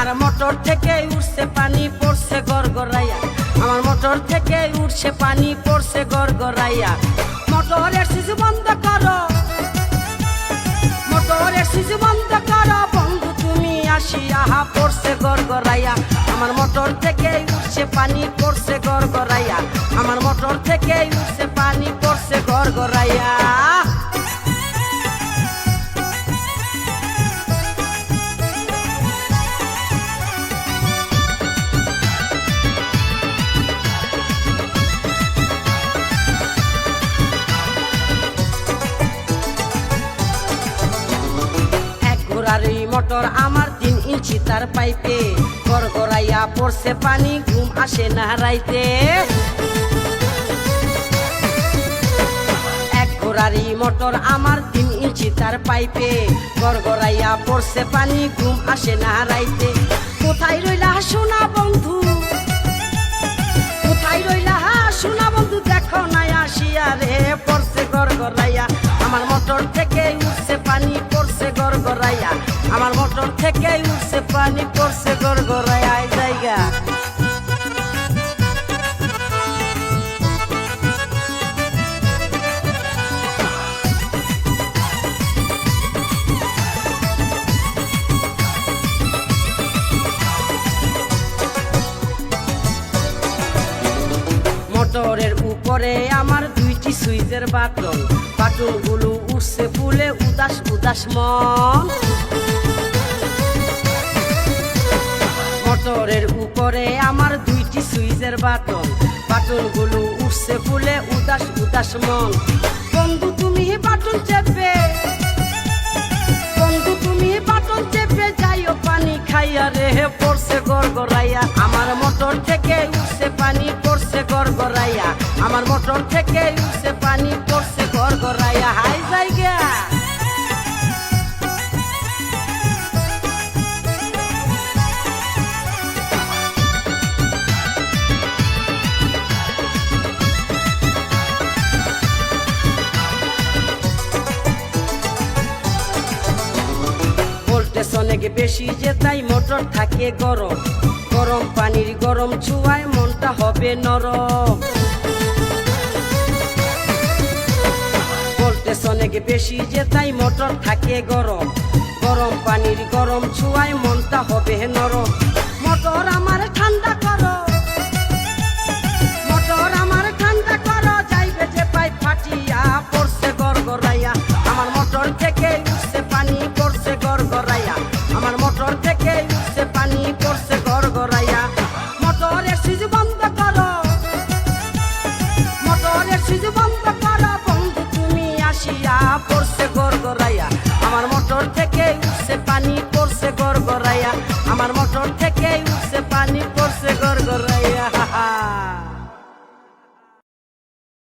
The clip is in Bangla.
আমার মোটর থেকে উঠছে পানি পড়ছে গড়গড়াইয়া, আমার মোটর থেকে উঠছে পানি পড়ছে গড়গড়াইয়া। মোটরের সুইচ বন্ধ করো, মোটরের সুইচ বন্ধ করো বন্ধু তুমি আসিয়া, পড়ছে গড়গড়াইয়া। আমার মোটর থেকে উঠছে পানি পড়ছে গড়গড়াইয়া, আমার মোটর থেকে উঠছে পানি পড়ছে গড়গড়াইয়া। মোটর আমার 3 ইঞ্চি তার পাইপে, গড়গড়াইয়া পড়ছে পানি ঘুম আসে না রাইতে। এক ঘোড়ারি মোটর আমার 3 ইঞ্চি তার পাইপে, গড়গড়াইয়া পড়ছে পানি ঘুম আসে না রাইতে। কোথায় রইলা সোনা বন্ধু, কোথায় রইলা সোনা বন্ধু, দেখো না আসিয়া রে, পড়ছে গড়গড়াইয়া। আমার মোটর থেকে উঠছে পানি পড়ছে গড়গড়াইয়া, আমার মোটর থেকে উঠছে পানি পড়ছে গড়গড়াইয়া। জায়গা মোটরের উপরে আমার 2টি সুইচের বাটন, বাটনগুলো উঠছে ফুলে উদাস উদাস মন। মোটরের উপরে আমার 2টি সুইচের বাটন, বাটনগুলো উঠছে ফুলে উদাস উদাস মন। বন্ধু তুমি বাটন চেপে, বন্ধু তুমি বাটন চেপে যাইও পানি খাইয়া রে, পড়ছে গড়গড়াইয়া। আমার মোটর থেকে উঠছে পানি পড়ছে গড়গড়াইয়া, আমার মোটর থেকে উঠছে পানি পড়ছে গড়গড়াইয়া। হাই জায়গা ভোল্টেজ অনেক বেশি যে তাই মোটর থাকে গরম, গরম পানির গরম ছোঁয়ায় মনটা হবে নরম। ভোল্টেজ অনেক বেশি যে তাই মোটর থাকে গরম, গরম পানির গরম ছোঁয়ায় মনটা হবে নরম। মোটর আমার ঠান্ডা করো, মোটর আমার ঠান্ডা করো, যাইবে যে পাইপ ফাটিয়া পড়ছে গড়গড়াইয়া। আমার মোটর থেকে উঠছে পানি পড়ছে গড়গড়াইয়া, আমার মোটর থেকে উঠছে পানি পড়ছে গড়গড়াইয়া। মোটরের সুইচ বন্ধ করো, মোটরের সুইচ বন্ধ করো বন্ধু তুমি আসিয়া, পড়ছে গড়গড়াইয়া। আমার মোটর থেকে উঠছে পানি পড়ছে গড়গড়াইয়া, আমার মোটর থেকে